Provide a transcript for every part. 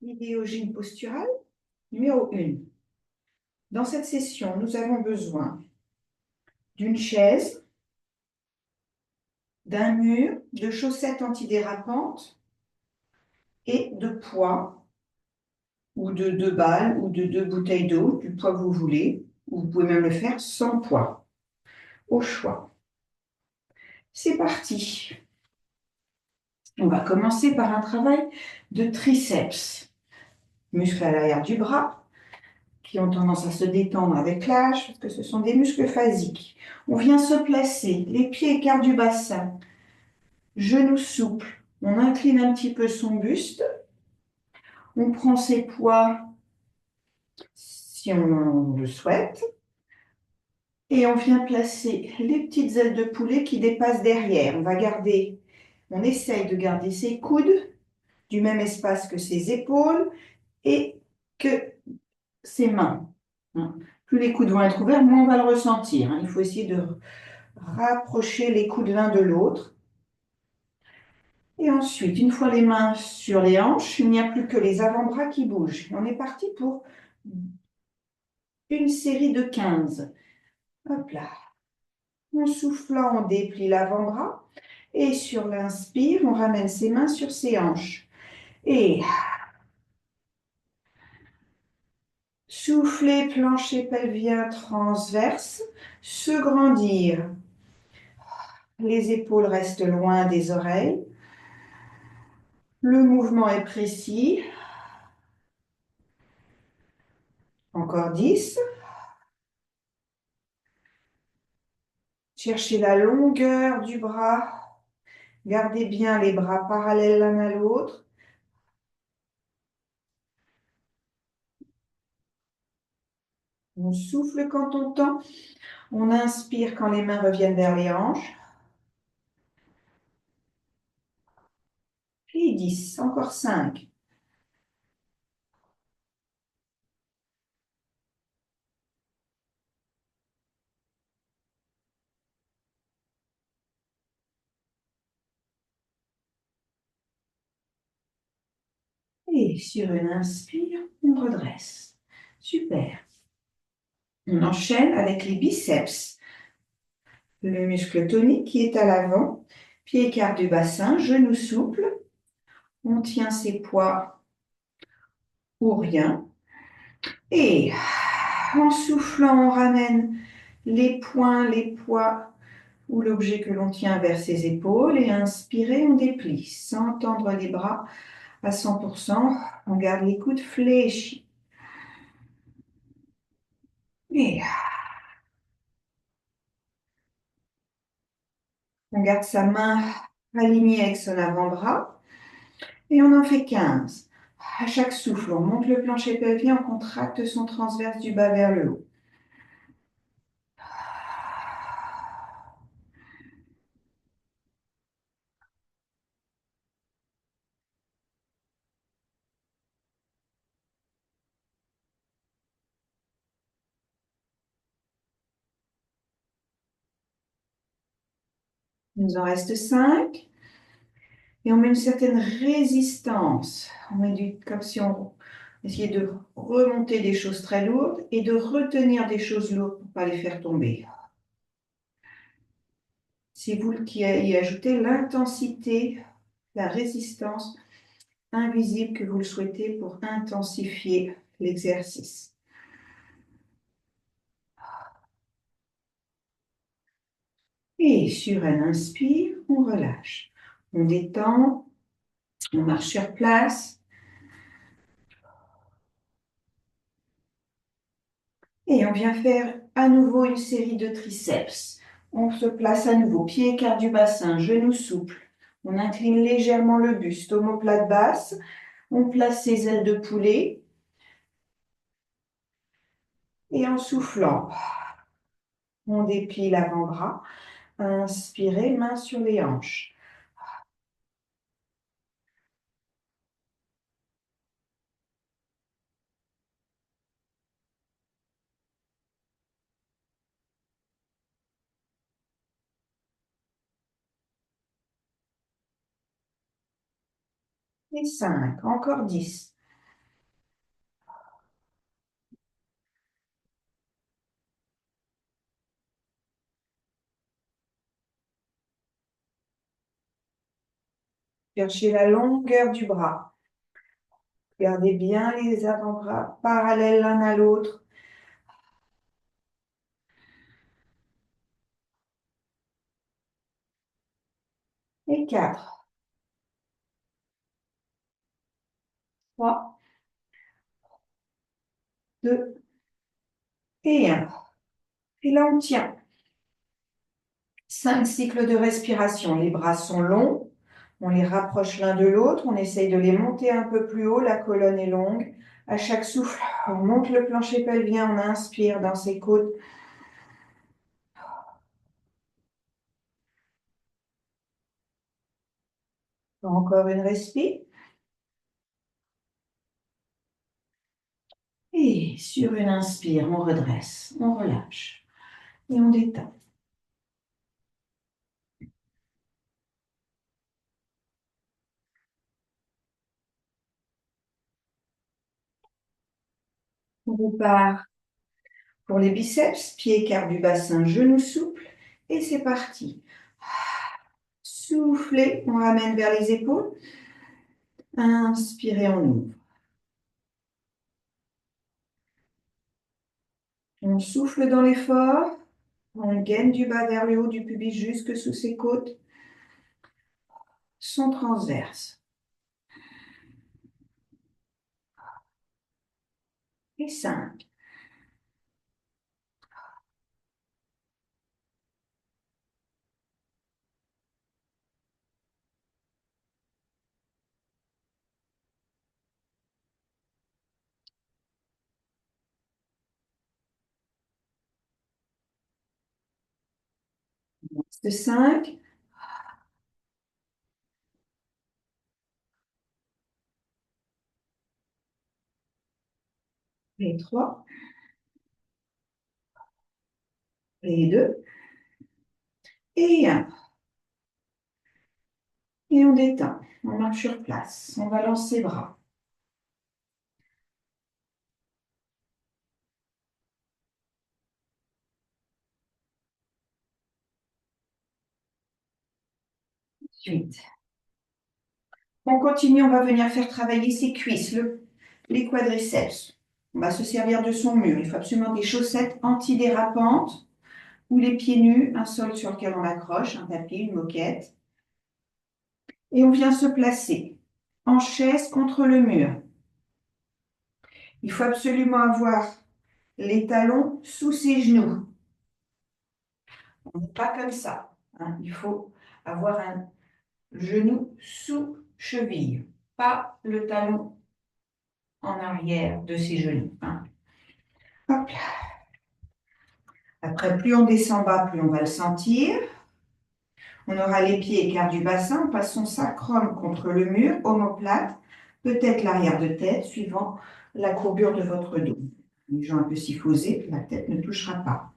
L'idéogène posturale numéro 1. Dans cette session, nous avons besoin d'une chaise, d'un mur, de chaussettes antidérapantes et de poids, ou de 2 balles, ou de 2 bouteilles d'eau, du poids que vous voulez. Ou vous pouvez même le faire sans poids, au choix. C'est parti. On va commencer par un travail de triceps, muscles à l'arrière du bras, qui ont tendance à se détendre avec l'âge, parce que ce sont des muscles phasiques. On vient se placer, les pieds écarts du bassin, genoux souples. On incline un petit peu son buste. On prend ses poids si on le souhaite. Et on vient placer les petites ailes de poulet qui dépassent derrière. On essaye de garder ses coudes du même espace que ses épaules et que ses mains. Plus les coudes vont être ouverts, moins on va le ressentir. Il faut essayer de rapprocher les coudes l'un de l'autre. Et ensuite, une fois les mains sur les hanches, il n'y a plus que les avant-bras qui bougent. On est parti pour une série de 15. Hop là. En soufflant, on déplie l'avant-bras. Et sur l'inspire, on ramène ses mains sur ses hanches. Et souffler, plancher pelvien transverse, se grandir. Les épaules restent loin des oreilles. Le mouvement est précis. Encore 10. Cherchez la longueur du bras. Gardez bien les bras parallèles l'un à l'autre. On souffle quand on tend. On inspire quand les mains reviennent vers les hanches. Et 10. Encore 5. Et sur une inspire, on redresse. Super. On enchaîne avec les biceps. Le muscle tonique qui est à l'avant. Pied écart du bassin, genoux souples. On tient ses poids ou rien. Et en soufflant, on ramène les poings, les poids ou l'objet que l'on tient vers ses épaules. Et inspirez, on déplie sans tendre les bras à 100%. On garde les coudes fléchis. Et on garde sa main alignée avec son avant-bras. Et on en fait 15. À chaque souffle, on monte le plancher pelvien, on contracte son transverse du bas vers le haut. Il nous en reste 5. Et on met une certaine résistance. Comme si on essayait de remonter des choses très lourdes et de retenir des choses lourdes pour ne pas les faire tomber. C'est vous qui y ajoutez l'intensité, la résistance invisible que vous le souhaitez pour intensifier l'exercice. Et sur un inspire, on relâche. On détend, on marche sur place. Et on vient faire à nouveau une série de triceps. On se place à nouveau, pied écart du bassin, genoux souples. On incline légèrement le buste, omoplate basse. On place ses ailes de poulet. Et en soufflant, on déplie l'avant-bras. Inspirez, main sur les hanches. Et 5, encore 10. Cherchez la longueur du bras. Gardez bien les avant-bras parallèles l'un à l'autre. Et 4, 3, 2 et 1. Et là, on tient. 5 cycles de respiration. Les bras sont longs. On les rapproche l'un de l'autre. On essaye de les monter un peu plus haut. La colonne est longue. À chaque souffle, on monte le plancher pelvien. On inspire dans ses côtes. Encore une respire. Et sur une inspire, on redresse, on relâche et on détend. On repart pour les biceps, pieds écart du bassin, genoux souples. Et c'est parti. Soufflez, on ramène vers les épaules. Inspirez, on ouvre. On souffle dans l'effort. On gaine du bas vers le haut du pubis jusque sous ses côtes. Son transverse. Et 5. De 5. Et 3. Et 2. Et 1. Et on détend. On marche sur place. On balance ses bras. Ensuite, on continue, on va venir faire travailler ses cuisses, les quadriceps. On va se servir de son mur. Il faut absolument des chaussettes antidérapantes ou les pieds nus, un sol sur lequel on accroche, un tapis, une moquette. Et on vient se placer en chaise contre le mur. Il faut absolument avoir les talons sous ses genoux. On n'est pas comme ça, hein. Il faut avoir un genou sous cheville, pas le talon en arrière de ses genoux, hein. Hop là. Après, plus on descend bas, plus on va le sentir. On aura les pieds écart du bassin, on passe son sacrum contre le mur, omoplate, peut-être l'arrière de tête, suivant la courbure de votre dos. Les jambes un peu syphosées, la tête ne touchera pas.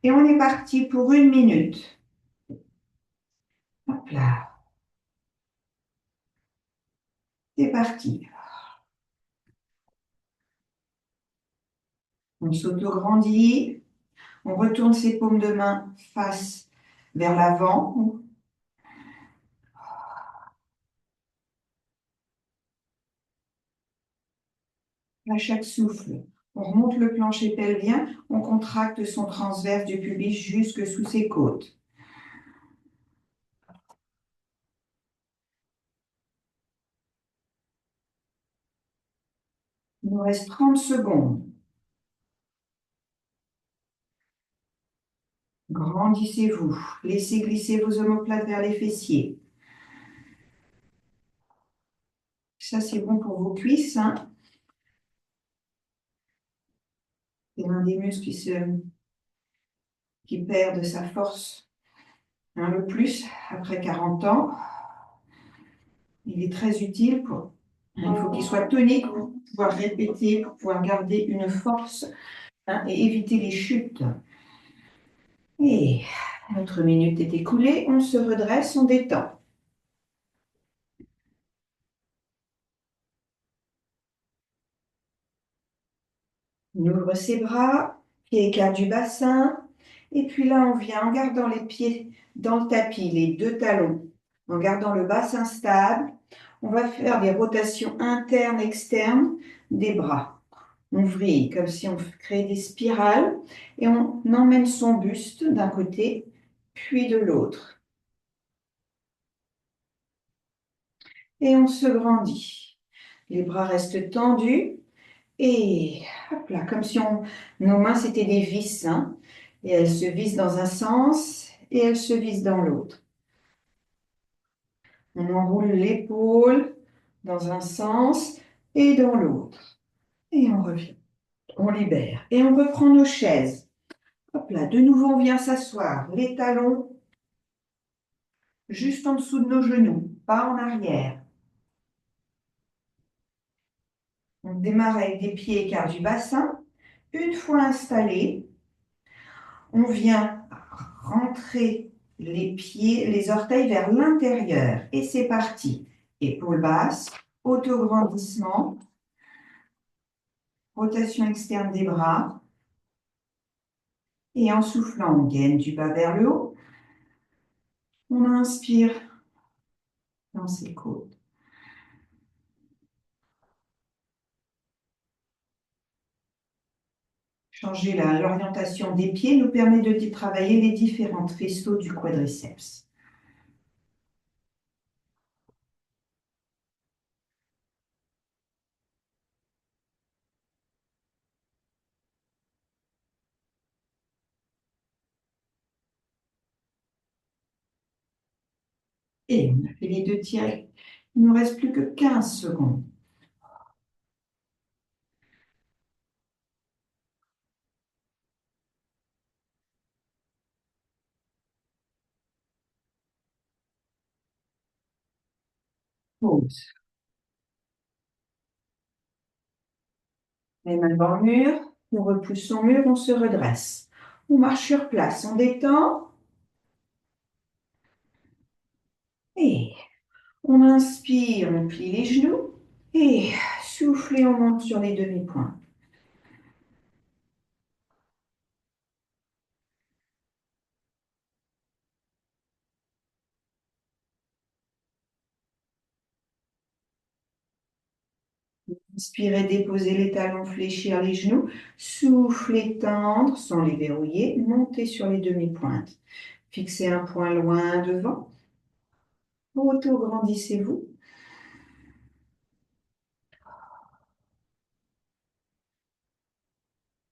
Et on est parti pour 1 minute. Hop là. C'est parti. On s'auto-grandit. On retourne ses paumes de main face vers l'avant. À chaque souffle, on remonte le plancher pelvien, on contracte son transverse du pubis jusque sous ses côtes. Il nous reste 30 secondes. Grandissez-vous. Laissez glisser vos omoplates vers les fessiers. Ça, c'est bon pour vos cuisses, hein. C'est l'un des muscles qui perd de sa force, hein, le plus après 40 ans. Il est très utile il faut qu'il soit tonique pour pouvoir répéter, pour pouvoir garder une force, hein, et éviter les chutes. Et notre minute est écoulée, on se redresse, on détend. On ouvre ses bras, pieds écart du bassin. Et puis là, on vient en gardant les pieds dans le tapis, les deux talons, en gardant le bassin stable. On va faire des rotations internes, externes des bras. On vrille comme si on créait des spirales et on emmène son buste d'un côté puis de l'autre. Et on se grandit. Les bras restent tendus et hop là, comme si nos mains c'était des vis, hein, et elles se vissent dans un sens et elles se vissent dans l'autre. On enroule l'épaule dans un sens et dans l'autre. Et on revient. On libère. Et on reprend nos chaises. Hop là, de nouveau, on vient s'asseoir. Les talons juste en dessous de nos genoux, pas en arrière. On démarre avec des pieds écarts du bassin. Une fois installé, on vient rentrer les pieds, les orteils vers l'intérieur. Et c'est parti. Épaule basse, autograndissement, rotation externe des bras. Et en soufflant, on gaine du bas vers le haut. On inspire dans ses côtes. Changer l'orientation des pieds nous permet de travailler les différentes faisceaux du quadriceps. Et on a fait les deux tirés. Il ne nous reste plus que 15 secondes. Pause. Les mains dans le mur. On repousse son mur, on se redresse. On marche sur place, on détend. Et on inspire, on plie les genoux. Et souffle et on monte sur les demi-points. Inspirez, déposez les talons, fléchir les genoux. Soufflez, tendre sans les verrouiller. Montez sur les demi-pointes. Fixez un point loin devant. Auto-grandissez-vous.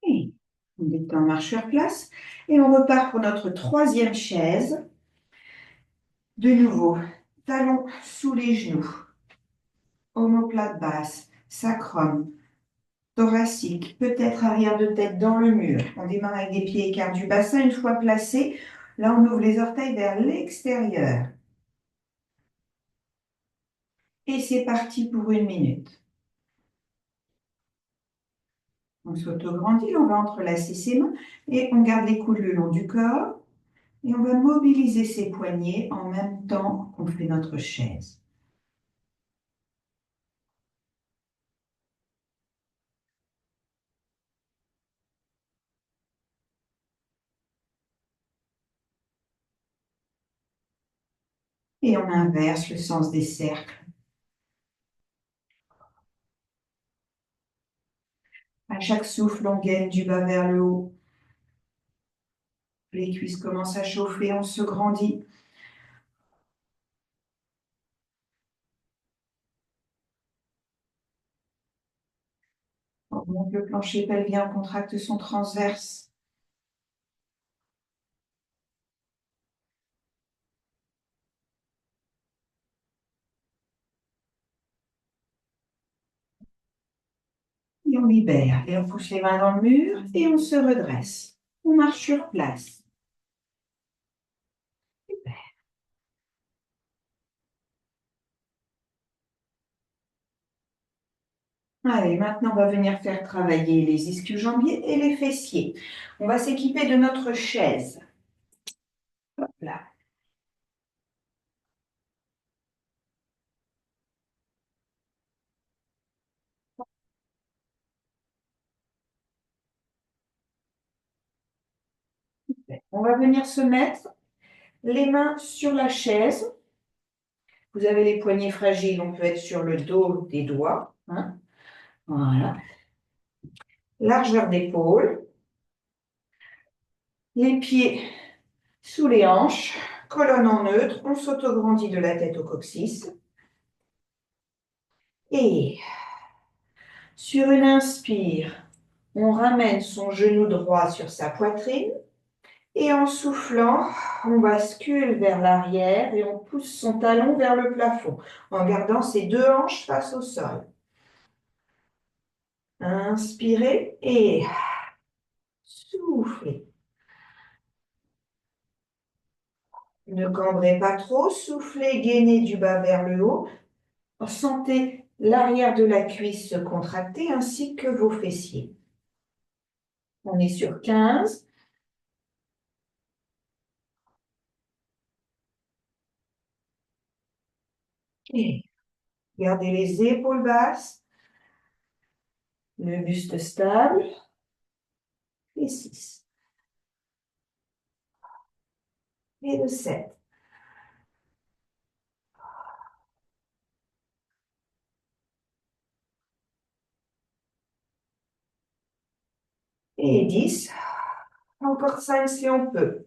Et on détend marcheur place. Et on repart pour notre troisième chaise. De nouveau, talons sous les genoux. Omoplate basse, sacrum, thoracique, peut-être arrière de tête dans le mur. On démarre avec des pieds écarts du bassin. Une fois placés, là on ouvre les orteils vers l'extérieur. Et c'est parti pour 1 minute. On s'auto-grandit, on va entrelacer ses mains et on garde les coudes le long du corps. Et on va mobiliser ses poignets en même temps qu'on fait notre chaise. Et on inverse le sens des cercles. À chaque souffle, on gaine du bas vers le haut. Les cuisses commencent à chauffer, on se grandit. On monte le plancher pelvien, on contracte son transverse. Et on libère. Et on pousse les mains dans le mur et on se redresse. On marche sur place. Super. Allez, maintenant, on va venir faire travailler les ischio-jambiers et les fessiers. On va s'équiper de notre chaise. Hop là. On va venir se mettre les mains sur la chaise. Vous avez les poignets fragiles, on peut être sur le dos des doigts. Hein. Voilà. Largeur d'épaule. Les pieds sous les hanches. Colonne en neutre. On s'autograndit de la tête au coccyx. Et sur une inspire, on ramène son genou droit sur sa poitrine. Et en soufflant, on bascule vers l'arrière et on pousse son talon vers le plafond en gardant ses deux hanches face au sol. Inspirez et soufflez. Ne cambrez pas trop, soufflez, gainez du bas vers le haut. Sentez l'arrière de la cuisse se contracter ainsi que vos fessiers. On est sur 15. Et gardez les épaules basses, le buste stable. Et 6. Et le 7. Et 10. Encore 5 si on peut.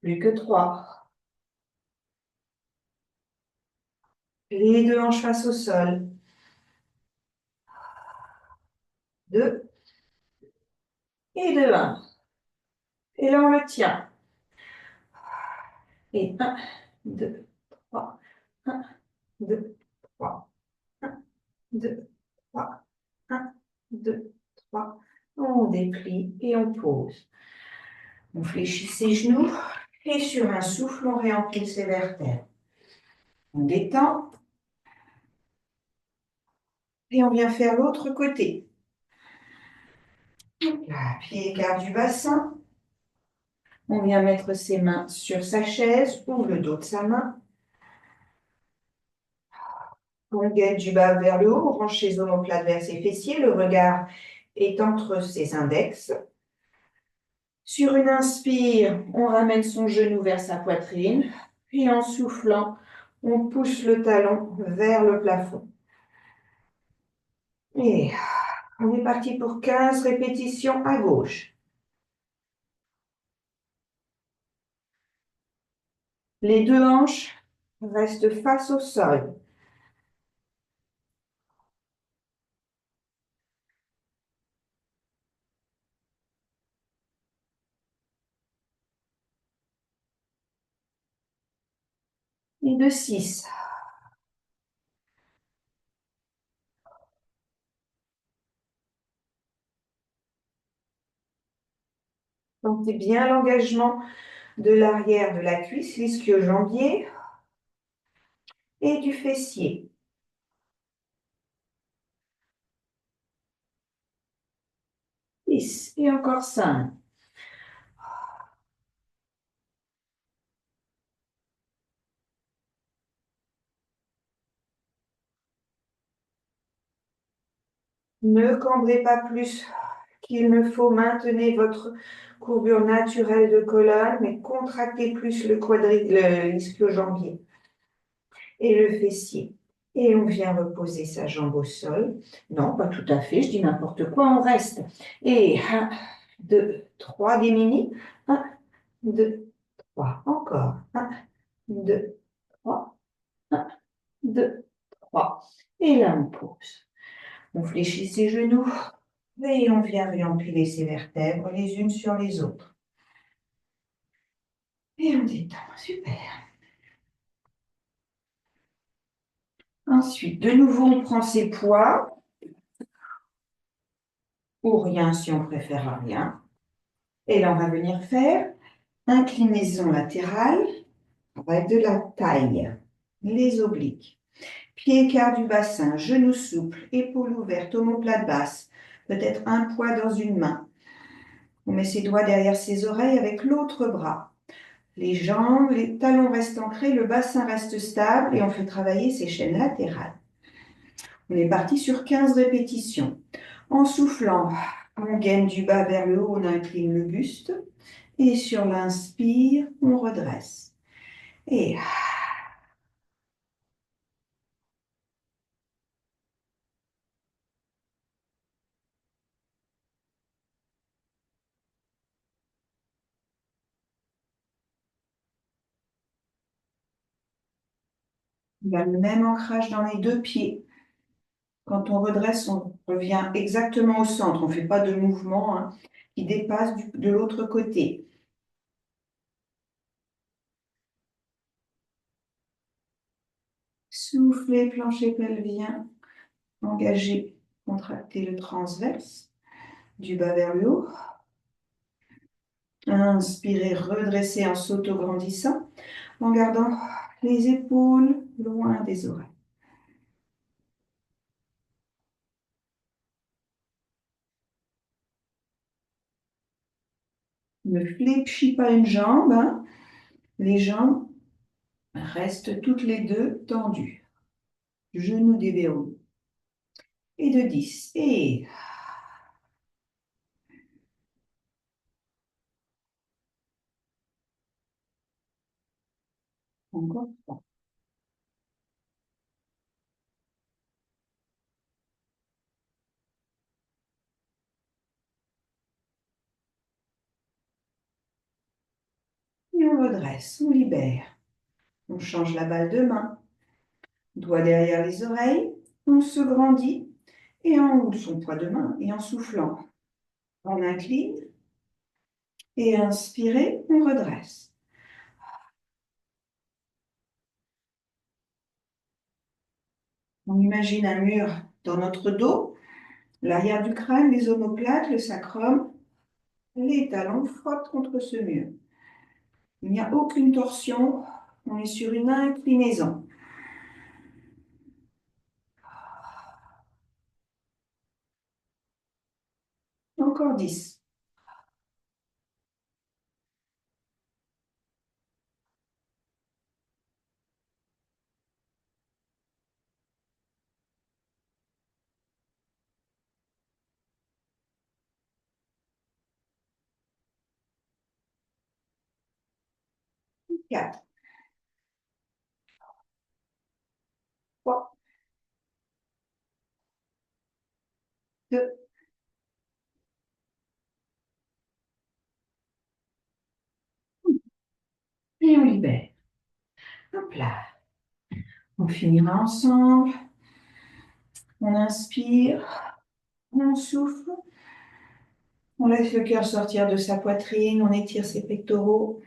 Plus que 3. Les deux hanches face au sol. 2. Et 2, 1. Et là, on le tient. Et 1, 2, 3. 1, 2, 3. 1, 2, 3. 1, 2, 3. On déplie et on pose. On fléchit ses genoux. Et sur un souffle, on réempile ses vertèbres. On détend. Et on vient faire l'autre côté. Là, pied écart du bassin. On vient mettre ses mains sur sa chaise ou le dos de sa main. On gaine du bas vers le haut, on range ses omoplates vers ses fessiers. Le regard est entre ses index. Sur une inspire, on ramène son genou vers sa poitrine. Puis en soufflant, on pousse le talon vers le plafond. Et on est parti pour 15 répétitions à gauche. Les deux hanches restent face au sol. Et de 6. Sentez bien l'engagement de l'arrière de la cuisse, l'ischio-jambier et du fessier. 10 et encore 5. Ne cambrez pas plus qu'il ne faut. Maintenez votre courbure naturelle de colonne, mais contractez plus l'ischio-jambier et le fessier. Et on vient reposer sa jambe au sol. Non, pas tout à fait, je dis n'importe quoi, on reste. Et 1, 2, 3, démini. 1, 2, 3, encore. 1, 2, 3, 1, 2, 3. Et là, on pose. On fléchit ses genoux et on vient réempiler ses vertèbres les unes sur les autres. Et on détend, super. Ensuite, de nouveau, on prend ses poids, ou rien si on préfère rien. Et là, on va venir faire inclinaison latérale avec de la taille, les obliques. Pied écart du bassin, genoux souples, épaules ouvertes, omoplate basse, peut-être un poids dans une main. On met ses doigts derrière ses oreilles avec l'autre bras. Les jambes, les talons restent ancrés, le bassin reste stable et on fait travailler ses chaînes latérales. On est parti sur 15 répétitions. En soufflant, On gaine du bas vers le haut, on incline le buste. Et sur l'inspire, on redresse. Et il y a le même ancrage dans les deux pieds. Quand on redresse, on revient exactement au centre. On ne fait pas de mouvement qui dépasse de l'autre côté. Soufflez, plancher pelvien. Engagez, contractez le transverse. Du bas vers le haut. Inspirez, redressez en s'auto-grandissant, en gardant les épaules loin des oreilles. Ne fléchis pas une jambe. Les jambes restent toutes les deux tendues. Genoux déverrouillés. Et de 10. Et encore 3. Et on redresse, on libère. On change la balle de main. Doigt derrière les oreilles. On se grandit. Et en haut de son poids de main. Et en soufflant, on incline. Et inspirez, on redresse. On imagine un mur dans notre dos, l'arrière du crâne, les omoplates, le sacrum. Les talons frottent contre ce mur. Il n'y a aucune torsion. On est sur une inclinaison. Encore 10. 4, 3, 2. Et on libère. Hop là. On finira ensemble. On inspire. On souffle. On laisse le cœur sortir de sa poitrine. On étire ses pectoraux.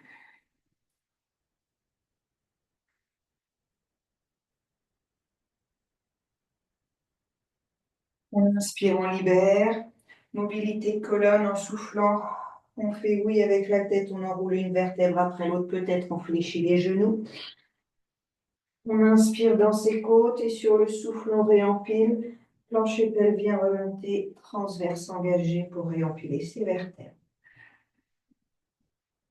On inspire, on libère. Mobilité de colonne en soufflant. On fait oui avec la tête. On enroule une vertèbre après l'autre. Peut-être on fléchit les genoux. On inspire dans ses côtes et sur le souffle, on réempile. Plancher pelvien remonté, transverse engagé pour réempiler ses vertèbres.